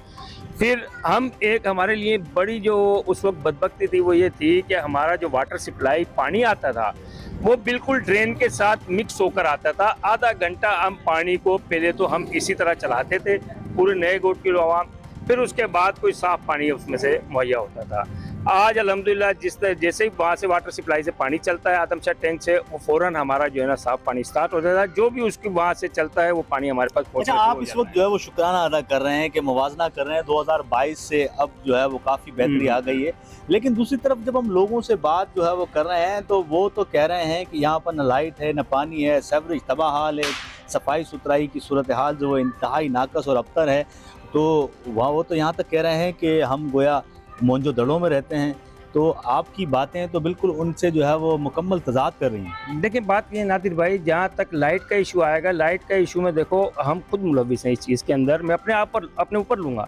फिर हम एक हमारे लिए बड़ी जो उस वक्त बदबख्ती थी वो ये थी कि हमारा जो वाटर सप्लाई पानी आता था वो बिल्कुल ड्रेन के साथ मिक्स होकर आता था। आधा घंटा हम पानी को पहले तो हम इसी तरह चलाते थे पूरे नए गोट की आवाम, फिर उसके बाद कोई साफ़ पानी उसमें से मुहैया होता था। आज अल्हम्दुलिल्लाह जैसे ही वहाँ से वाटर सप्लाई से पानी चलता है आदमशाह टैंक से, वो फ़ौरन हमारा जो है ना साफ़ पानी स्टार्ट हो जाता है। जो भी उसकी वहाँ से चलता है वो पानी हमारे पास अच्छा, आप इस वक्त जो है वो शुक्राना अदा कर रहे हैं कि मुवाजना कर रहे हैं 2022 से अब जो है वो काफ़ी बेहतरी आ गई है। लेकिन दूसरी तरफ जब हम लोगों से बात जो है वो कर रहे हैं तो वो तो कह रहे हैं कि यहाँ पर न लाइट है, न पानी है, सेवरेज तबाह हाल है, सफाई सुथराई की सूरत हाल जो है इंतहाई नाकस और अबतर है। तो वो तो यहाँ तक कह रहे हैं कि हम गोया मोहनजोदड़ो में रहते हैं। तो आपकी बातें तो बिल्कुल उनसे जो है वो मुकम्मल तजाद कर रही हैं। देखिए बात ये नादिर भाई, जहाँ तक लाइट का इशू आएगा, लाइट का इशू में देखो हम खुद मुलविस हैं इस चीज़ के अंदर। मैं अपने ऊपर लूँगा,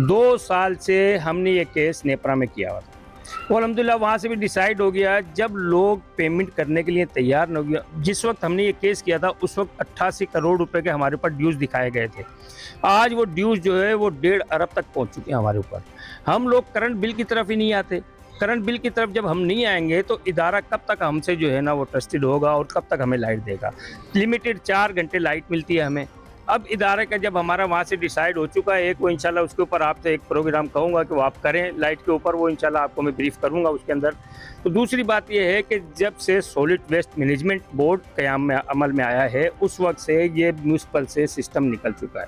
2 साल से हमने ये केस नेपरा में किया हुआ था, वो अल्हम्दुलिल्लाह वहाँ से भी डिसाइड हो गया। जब लोग पेमेंट करने के लिए तैयार न हो गया, जिस वक्त हमने ये केस किया था उस वक्त 88 करोड़ रुपए के हमारे ऊपर ड्यूज़ दिखाए गए थे। आज वो ड्यूज़ जो है वो 1.5 अरब तक पहुँच चुके हैं हमारे ऊपर। हम लोग करंट बिल की तरफ ही नहीं आते। करंट बिल की तरफ जब हम नहीं आएंगे तो इदारा कब तक हमसे जो है ना वो ट्रस्टेड होगा और कब तक हमें लाइट देगा। लिमिटेड 4 घंटे लाइट मिलती है हमें। अब इदारे का जब हमारा वहाँ से डिसाइड हो चुका है, एक वो इंशाल्लाह उसके ऊपर आपसे एक प्रोग्राम कहूँगा कि वो आप करें लाइट के ऊपर, वो इंशाल्लाह आपको मैं ब्रीफ करूँगा उसके अंदर। तो दूसरी बात ये है कि जब से सॉलिड वेस्ट मैनेजमेंट बोर्ड क़याम में अमल में आया है उस वक्त से ये म्यूनसिपल से सिस्टम निकल चुका है।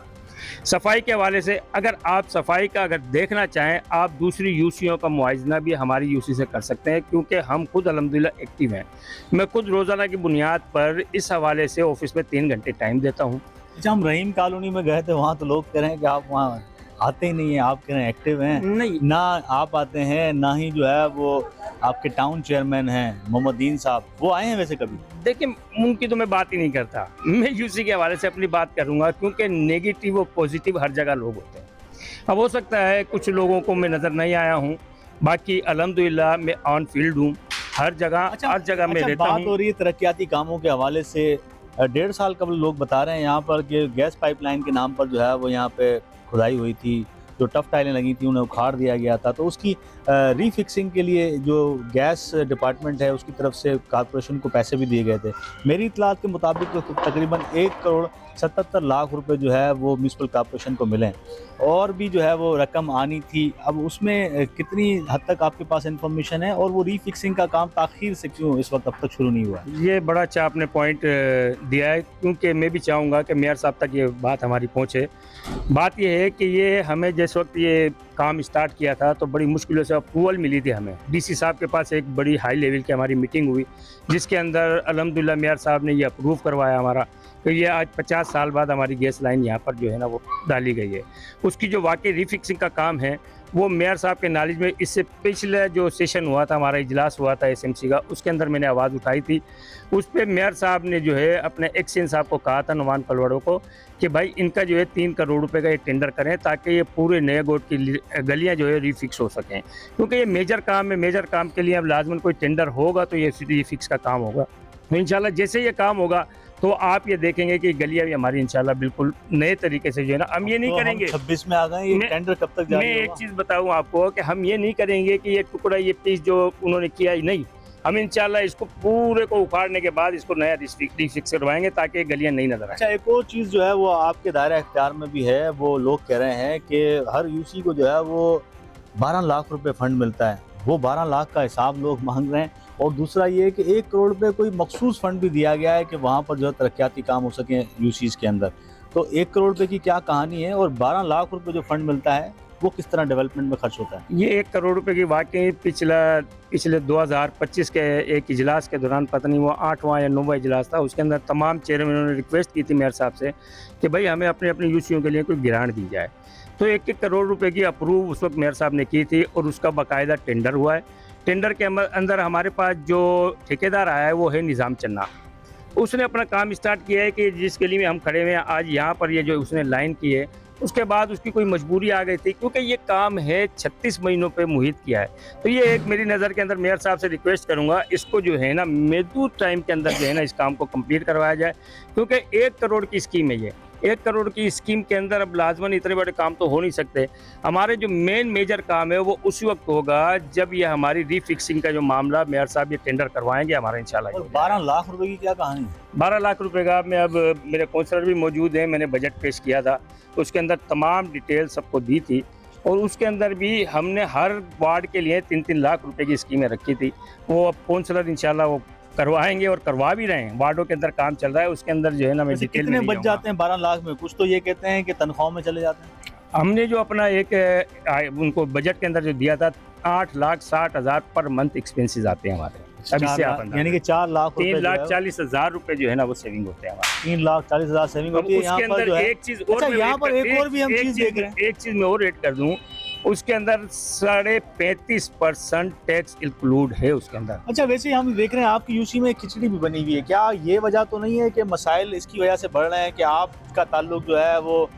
सफाई के हवाले से अगर आप सफाई का अगर देखना चाहें, आप दूसरी यूसीओं का मुआयजना भी हमारी यूसी से कर सकते हैं, क्योंकि हम खुद अल्हम्दुलिल्लाह एक्टिव हैं। मैं खुद रोज़ाना की बुनियाद पर इस हवाले से ऑफिस में 3 घंटे टाइम देता हूँ। अच्छा, हम रहीम कॉलोनी में गए थे, वहाँ तो लोग कह रहे हैं कि आप वहाँ आते ही नहीं हैं, आप कह रहे हैं एक्टिव हैं। नहीं, ना आप आते हैं ना ही जो है वो आपके टाउन चेयरमैन हैं मोहम्मदीन साहब, वो आए हैं वैसे कभी? देखिए उनकी तो मैं बात ही नहीं करता, मैं यूसी के हवाले से अपनी बात करूँगा, क्योंकि नेगेटिव और पॉजिटिव हर जगह लोग होते हैं। अब हो सकता है कुछ लोगों को मैं नज़र नहीं आया हूँ, बाकी अल्हम्दुलिल्लाह मैं ऑन फील्ड हूँ हर जगह। हर जगह मैं रहता बात हूँ। हो रही है तरक्याती कामों के हवाले से। 1.5 साल कबल लोग बता रहे हैं यहाँ पर कि गैस पाइपलाइन के नाम पर जो है वो यहाँ पे खुदाई हुई थी, जो टफ टाइलें लगी थी उन्हें उखाड़ दिया गया था। तो उसकी रीफिक्सिंग के लिए जो गैस डिपार्टमेंट है उसकी तरफ से कॉर्पोरेशन को पैसे भी दिए गए थे। मेरी इत्तलात के मुताबिक तो तकरीबन 1,77,00,000 रुपए जो है वो म्यूनसिपल कॉर्पोरेशन को मिले, और भी जो है वो रकम आनी थी। अब उसमें कितनी हद तक आपके पास इंफॉर्मेशन है और वो रीफिक्सिंग का काम ताख़ीर से क्यों इस वक्त अब तक शुरू नहीं हुआ? ये बड़ा अच्छा आपने पॉइंट दिया है, क्योंकि मैं भी चाहूँगा कि मेयर साहब तक ये बात हमारी पहुँचे। बात ये है कि ये हमें जिस वक्त ये काम स्टार्ट किया था तो बड़ी मुश्किलों से अप्रूवल मिली थी हमें। डीसी साहब के पास एक बड़ी हाई लेवल की हमारी मीटिंग हुई, जिसके अंदर अल्हम्दुलिल्लाह मेयर साहब ने ये अप्रूव करवाया हमारा, तो ये आज 50 साल बाद हमारी गैस लाइन यहाँ पर जो है ना वो डाली गई है। उसकी जो वाकई रीफिक्सिंग का काम है वो मेयर साहब के नॉलेज में, इससे पिछले जो सेशन हुआ था, हमारा इजलास हुआ था एसएमसी का, उसके अंदर मैंने आवाज़ उठाई थी। उस पर मेयर साहब ने जो है अपने एक्शन साहब को कहा था, नुमान पलवड़ों को, कि भाई इनका जो है 3 करोड़ रुपए का ये टेंडर करें ताकि ये पूरे नए गोट की गलियां जो है रीफिक्स हो सकें, क्योंकि ये मेजर काम है। मेजर काम के लिए अब लाजमन कोई टेंडर होगा तो ये रीफिक्स का काम होगा। तो इंशाल्लाह जैसे ये काम होगा तो आप ये देखेंगे कि गलियां भी हमारी इंशाल्लाह बिल्कुल नए तरीके से जो है ना, हम ये नहीं करेंगे 26 में आ गए, ये टेंडर कब तक जारी मैं होगा? एक चीज़ बताऊं आपको कि हम ये नहीं करेंगे कि ये टुकड़ा, ये पीस जो उन्होंने किया ही नहीं, हम इंशाल्लाह इसको पूरे को उखाड़ने के बाद इसको नया रीफिक्स करवाएंगे ताकि गलियां नहीं नजर आए। अच्छा, एक और चीज़ जो है वो आपके दायरा इख्तियार में भी है, वो लोग कह रहे हैं कि हर यूसी को जो है वो 12 लाख रुपए फंड मिलता है, वो 12 लाख का हिसाब लोग मांग रहे हैं। और दूसरा ये है कि 1 करोड़ रुपए कोई मखसूस फंड भी दिया गया है कि वहाँ पर जो है तरक्याती काम हो सकें यूसीज के अंदर। तो 1 करोड़ रुपए की क्या कहानी है और 12 लाख रुपए जो फंड मिलता है वो किस तरह डेवलपमेंट में खर्च होता है? ये 1 करोड़ रुपए की वाकई पिछले 2025 के एक इजलास के दौरान, पता नहीं वो 8वां या 9वां इजलास था, उसके अंदर तमाम चेयरमैनों ने रिक्वेस्ट की थी मेयर साहब से कि भाई हमें अपने अपने यूसीओ के लिए कोई ग्रांट दी जाए। तो 1-1 करोड़ रुपए की अप्रूव उस वक्त मेयर साहब ने की थी और उसका बाकायदा टेंडर हुआ है। टेंडर के अंदर हमारे पास जो ठेकेदार आया है वो है निज़ाम चन्ना। उसने अपना काम स्टार्ट किया है कि जिस गली में हम खड़े हुए हैं आज यहाँ पर, ये जो उसने लाइन की है, उसके बाद उसकी कोई मजबूरी आ गई थी क्योंकि ये काम है 36 महीनों पे मुहित किया है। तो ये एक मेरी नज़र के अंदर मेयर साहब से रिक्वेस्ट करूँगा, इसको जो है ना महदूद टाइम के अंदर जो है ना इस काम को कंप्लीट करवाया जाए, क्योंकि 1 करोड़ की स्कीम है ये। 1 करोड़ की स्कीम के अंदर अब लाजमन इतने बड़े काम तो हो नहीं सकते। हमारे जो मेन मेजर काम है वो उसी वक्त होगा जब ये हमारी रीफिक्सिंग का जो मामला मेयर साहब ये टेंडर करवाएंगे हमारा इंशाल्लाह। और 12 लाख रुपए की क्या कहानी है? 12 लाख रुपए का मैं अब मेरे काउंसलर भी मौजूद हैं, मैंने बजट पेश किया था तो उसके अंदर तमाम डिटेल सबको दी थी और उसके अंदर भी हमने हर वार्ड के लिए 3-3 लाख रुपए की स्कीमें रखी थी। वो अब काउंसलर इंशाल्लाह वो करवाएंगे और करवा भी रहे हैं। वार्डों के अंदर काम चल रहा है, उसके अंदर जो है ना मैं डिटेल कितने बच जाते हैं 12 लाख में? कुछ तो ये कहते हैं कि तनख्वाहों में चले जाते हैं। हमने जो अपना एक उनको बजट के अंदर जो दिया था 8,60,000 पर मंथ एक्सपेंसेस आते हैं हमारे। अभी से आप यानी कि 4 लाख 3,40,000 रुपए जो है ना वो सेविंग होते हैं हमारे। 3,40,000 सेविंग होती है। उसके अंदर एक चीज और, अच्छा यहाँ पर एक और भी हम चीज देख रहे हैं। एक चीज मैं और ऐड कर दूं, उसके अंदर 35.5% टैक्स इंक्लूड है उसके अंदर। अच्छा वैसे हम देख रहे हैं आपकी यूसी में खिचड़ी भी बनी हुई है, क्या ये वजह तो नहीं है कि मसाइल इसकी वजह से बढ़ रहे हैं कि आपका ताल्लुक जो है वो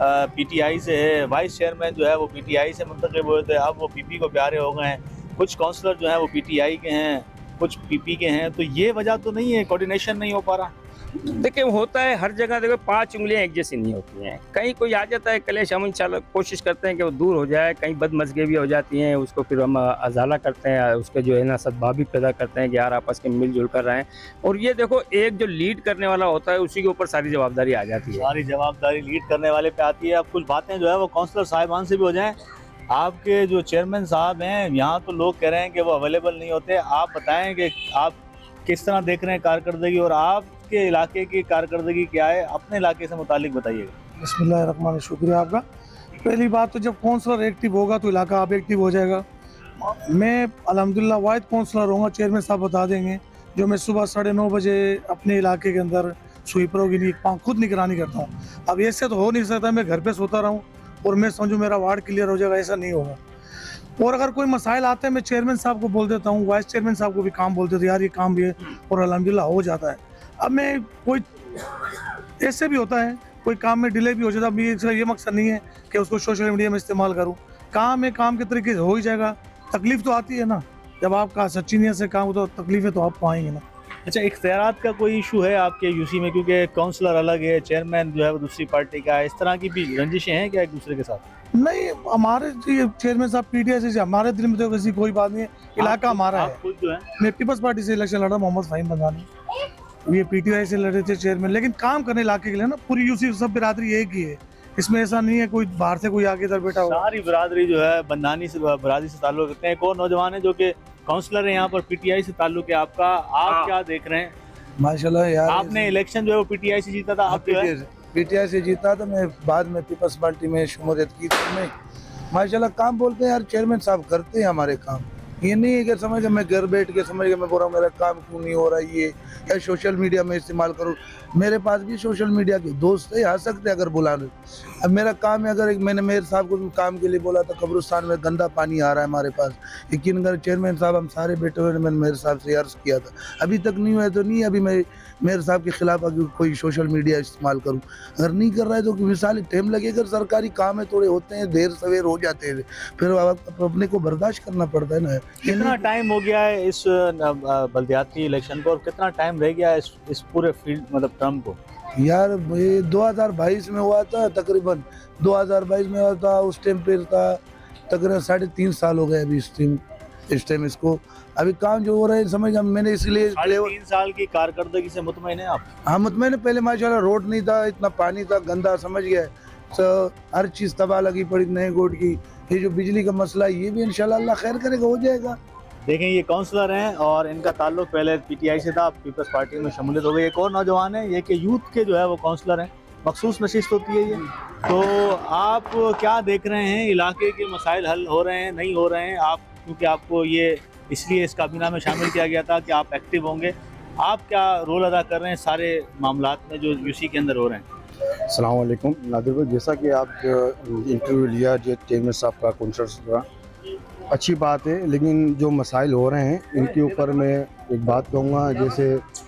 पीटीआई से है, वाइस चेयरमैन जो है वो पीटीआई से मुंतखब हुए थे, अब वो पीपी को प्यारे हो गए हैं, कुछ काउंसलर जो है वो पीटीआई के हैं, कुछ पीपी के हैं, तो ये वजह तो नहीं है, कोऑर्डिनेशन नहीं हो पा रहा? देखिए होता है हर जगह, देखो 5 उंगलियां एक जैसी नहीं होती हैं, कहीं कोई आ जाता है कलेश, हम इंशाल्लाह कोशिश करते हैं कि वो दूर हो जाए। कहीं बदमज़गी भी हो जाती हैं, उसको फिर हम अजाला करते हैं, उसके जो है ना सद्भाव पैदा करते हैं कि यार आपस के मिलजुल कर रहे हैं। और ये देखो एक जो लीड करने वाला होता है उसी के ऊपर सारी जवाबदारी आ जाती है। सारी जवाबदारी लीड करने वाले पे आती है। अब कुछ बातें जो है वो काउंसलर साहिबान से भी हो जाएँ। आपके जो चेयरमैन साहब हैं यहाँ तो लोग कह रहे हैं कि वो अवेलेबल नहीं होते, आप बताएं कि आप किस तरह देख रहे हैं कारकर्दगी और आपके इलाके की कारकर्दगी क्या है, अपने इलाके से मुतालिक बताइएगा। बिस्मिल्लाहिर्रहमानिर्रहीम, शुक्रिया आपका। पहली बात तो जब काउंसलर एक्टिव होगा तो इलाका आप एक्टिव हो जाएगा। मैं अल्हम्दुलिल्लाह वाहिद काउंसलर होऊंगा, चेयरमैन साहब बता देंगे, जो मैं सुबह 9:30 बजे अपने इलाके के अंदर स्वीपरों की खुद निगरानी करता हूँ। अब ऐसे तो हो नहीं सकता मैं घर पे सोता रहूँ और मैं समझूँ मेरा वार्ड क्लियर हो जाएगा, ऐसा नहीं होगा। और अगर कोई मसाइल आते हैं मैं चेयरमैन साहब को बोल देता हूँ, वाइस चेयरमैन साहब को भी काम बोल देते यार ये काम भी है, और अल्हम्दुलिल्लाह हो जाता है। अब मैं कोई ऐसे भी होता है कोई काम में डिले भी हो जाता है, अब ये मकसद नहीं है कि उसको सोशल मीडिया में इस्तेमाल करूँ। काम है, काम के तरीके से हो ही जाएगा। तकलीफ तो आती है ना, जब आपका सच्ची नीयत से काम हो तो तकलीफें तो आपको आएंगी ना। अच्छा इख्तियारात का कोई इशू है आपके यूसी में, क्योंकि काउंसलर अलग है, चेयरमैन जो है वो दूसरी पार्टी का है, इस तरह की भी रंजिशें हैं क्या एक दूसरे के साथ? नहीं, हमारे चेयरमैन साहब पीटीआई से, हमारे दिल में तो वैसी कोई बात नहीं है, इलाका हमारा है। खुद जो है मैं पीपल्स पार्टी से इलेक्शन लड़ा, मोहम्मद फ़हीम बंदानी, ये पीटीआई से लड़े थे चेयरमैन, लेकिन काम करने इलाके के लिए ना पूरी यूसी सब बिरादरी एक ही है, इसमें ऐसा नहीं है कोई बाहर से कोई आगे इधर बैठा हुआ। सारी बिरादरी जो है बंदानी से बिरादरी से ताल्लुक रखते हैं। एक और नौजवान है जो कि काउंसलर है यहाँ पर, पीटीआई से ताल्लुक है आपका, आप क्या देख रहे हैं? माशाल्लाह यार, आपने इलेक्शन जो है वो पीटीआई से जीता था, आप जो है पीटीआई से जीता था, मैं बाद में पीपल्स पार्टी में शुमूरियत की थी। मैं माशाल्लाह काम बोलते हैं यार, चेयरमैन साहब करते हैं हमारे काम। ये नहीं है कि समझ मैं घर बैठ के समझ के मैं बोल रहा हूँ मेरा काम क्यों नहीं हो रहा है, ये या सोशल मीडिया में इस्तेमाल करूँ। मेरे पास भी सोशल मीडिया के दोस्त है, आ सकते हैं अगर बुला ले। अब मेरा काम है, अगर एक मैंने मेयर साहब को काम के लिए बोला था, कब्रिस्तान में गंदा पानी आ रहा है हमारे पास, लेकिन अगर चेयरमैन साहब हम सारे बैठे हुए, मैंने मेयर साहब से अर्ज़ किया था, अभी तक नहीं हुआ है तो नहीं, अभी मैं मेयर साहब के खिलाफ अगर कोई सोशल मीडिया इस्तेमाल करूँ, अगर नहीं कर रहा है तो मिसाल टाइम लगेगा। सरकारी काम है, थोड़े होते हैं, देर सवेर हो जाते हैं, फिर अपने को बर्दाश्त करना पड़ता है ना। कितना टाइम हो गया है इस बल्दियाती इलेक्शन को और कितना टाइम रह गया है इस पूरे फील्ड मतलब टर्म को? यार ये 2022 में हुआ था, तकरीबन 2022 में हुआ था, उस टाइम पर था तकरीबन 3.5 साल हो गए अभी इस टाइम इसको। अभी काम जो हो रहा है समझ, मैंने इसलिए 3 साल की कारकर्दगी से मुतमईन है आप? हाँ मुतमईन। पहले माशाल्लाह रोड नहीं था, इतना पानी था गंदा, समझ गया, तो हर चीज़ तबाह लगी पड़ी नए गोड की। ये जो बिजली का मसला है ये भी इंशाल्लाह अल्लाह खैर करेगा, हो जाएगा। देखें ये काउंसलर हैं और इनका ताल्लुक पहले पीटीआई से था, पीपल्स पार्टी में शमूलियत हो गई। एक और नौजवान है ये कि यूथ के जो है वो काउंसलर हैं, मखसूस नशिस्त होती है ये। तो आप क्या देख रहे हैं, इलाके के मसाइल हल हो रहे हैं, नहीं हो रहे हैं? आप, क्योंकि आपको ये इसलिए इस काबीना में शामिल किया गया था कि आप एक्टिव होंगे, आप क्या रोल अदा कर रहे हैं सारे मामलात में जो यूसी के अंदर हो रहे हैं? अस्सलाम वालेकुम नादिर भाई, जैसा कि आप इंटरव्यू लिया जो चेयरमैन साहब का कॉन्सर्ट का, अच्छी बात है, लेकिन जो मसाइल हो रहे हैं इनके ऊपर मैं एक बात कहूँगा। जैसे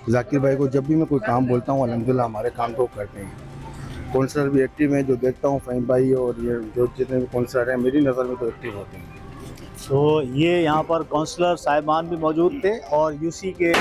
जाकिर भाई को जब भी मैं कोई काम बोलता हूँ, अल्हम्दुलिल्लाह हमारे काम तो करते हैं। कौंसलर भी एक्टिव हैं, जो देखता हूँ फ़हीम भाई और ये जो जितने भी कौंसलर हैं मेरी नज़र में तो एक्टिव होते हैं। तो ये यहाँ पर कौंसलर साहिबान भी मौजूद थे और यूसी के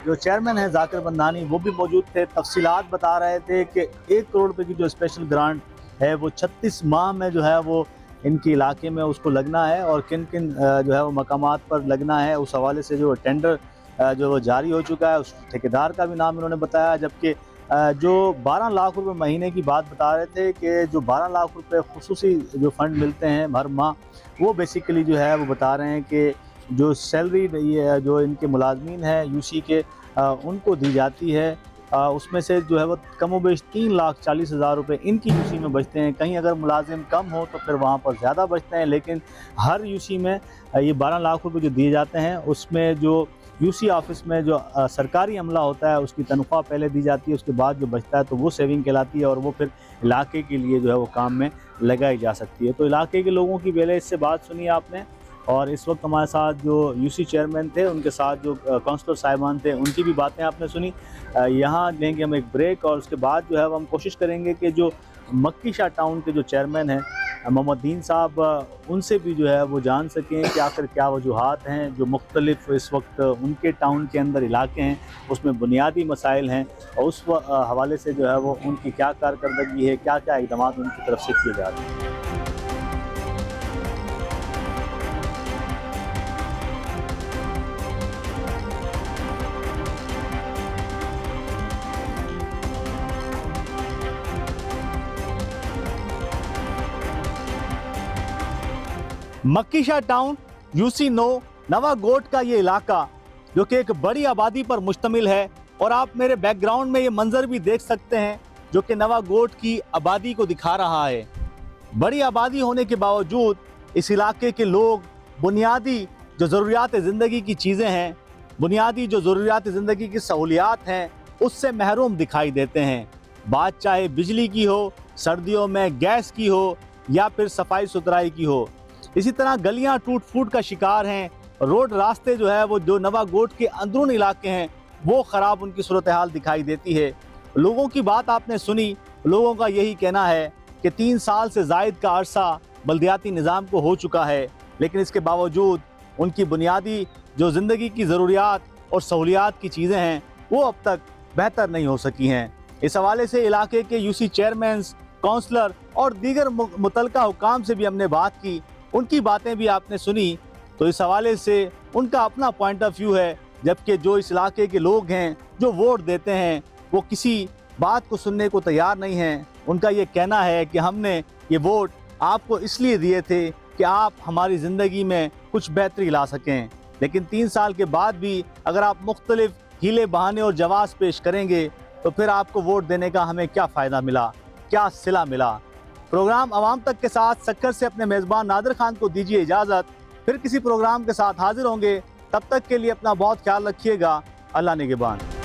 जो चेयरमैन हैं जाकिर बंदानी वो भी मौजूद थे। तफसीलात बता रहे थे कि 1 करोड़ रुपए की जो स्पेशल ग्रांट है वो 36 माह में जो है वो इनके इलाके में उसको लगना है और किन किन जो है वो मकामात पर लगना है। उस हवाले से जो टेंडर जो वो जारी हो चुका है, उस ठेकेदार का भी नाम इन्होंने बताया। जबकि जो 12 लाख रुपए महीने की बात बता रहे थे कि जो 12 लाख रुपए खुसूसी जो फंड मिलते हैं हर माह, वो बेसिकली जो है वो बता रहे हैं कि जो सैलरी जो इनके मुलाजमीन हैं यूसी के उनको दी जाती है, उसमें से जो है वो कमोबेश 3,40,000 रुपये इनकी यूसी में बचते हैं। कहीं अगर मुलाजिम कम हो तो फिर वहाँ पर ज़्यादा बचते हैं, लेकिन हर यूसी में ये 12 लाख रुपये जो दिए जाते हैं उसमें जो यूसी ऑफिस में जो सरकारी अमला होता है उसकी तनख्वाह पहले दी जाती है, उसके बाद जो बचता है तो वो सेविंग कहलाती है और वो फिर इलाके के लिए जो है वो काम में लगाई जा सकती है। तो इलाके के लोगों की पहले इससे बात सुनी आपने, और इस वक्त हमारे साथ जो यूसी चेयरमैन थे, उनके साथ जो काउंसलर साहिबान थे, उनकी भी बातें आपने सुनी। यहाँ लेंगे हम एक ब्रेक और उसके बाद जो है वो हम कोशिश करेंगे कि जो मक्की शाह टाउन के जो चेयरमैन हैं मोहम्मद दीन साहब, उनसे भी जो है वो जान सकें कि आखिर क्या वजूहात हैं, जो मुख्तलिफ इस वक्त उनके टाउन के अंदर इलाके हैं उसमें बुनियादी मसाइल हैं और उस हवाले से जो है वो उनकी क्या कारकर्दगी है, क्या क्या इक़दाम उनकी तरफ से किए जा रहे हैं। मक्की शाह टाउन यूसी 9 नवा गोट का ये इलाका जो कि एक बड़ी आबादी पर मुश्तमिल है, और आप मेरे बैकग्राउंड में ये मंजर भी देख सकते हैं जो कि नवा गोट की आबादी को दिखा रहा है। बड़ी आबादी होने के बावजूद इस इलाके के लोग बुनियादी जो ज़रूरियात ज़िंदगी की चीज़ें हैं, बुनियादी जो ज़रूरियात ज़िंदगी की सहूलियात हैं, उससे महरूम दिखाई देते हैं। बात चाहे बिजली की हो, सर्दियों में गैस की हो या फिर सफाई सुथराई की हो। इसी तरह गलियां टूट फूट का शिकार हैं, रोड रास्ते जो है वो जो नवा गोट के अंदरून इलाके हैं वो ख़राब उनकी सूरत हाल दिखाई देती है। लोगों की बात आपने सुनी, लोगों का यही कहना है कि 3 साल से ज़ायद का अरसा बल्दियाती निज़ाम को हो चुका है, लेकिन इसके बावजूद उनकी बुनियादी जो ज़िंदगी की ज़रूरियात और सहूलियात की चीज़ें हैं वो अब तक बेहतर नहीं हो सकी हैं। इस हवाले से इलाके के यूसी चेयरमैन, काउंसलर और दीगर मुतलका हुकाम से भी हमने बात की, उनकी बातें भी आपने सुनी। तो इस हवाले से उनका अपना पॉइंट ऑफ व्यू है, जबकि जो इस इलाके के लोग हैं जो वोट देते हैं वो किसी बात को सुनने को तैयार नहीं हैं। उनका ये कहना है कि हमने ये वोट आपको इसलिए दिए थे कि आप हमारी ज़िंदगी में कुछ बेहतरी ला सकें, लेकिन 3 साल के बाद भी अगर आप मुख्तलिफ हीले बहाने और जवाब पेश करेंगे तो फिर आपको वोट देने का हमें क्या फ़ायदा मिला, क्या सिला मिला। प्रोग्राम आवाम तक के साथ सक्कर से अपने मेज़बान नादिर खान को दीजिए इजाज़त। फिर किसी प्रोग्राम के साथ हाजिर होंगे, तब तक के लिए अपना बहुत ख्याल रखिएगा। अल्लाह निगहबान।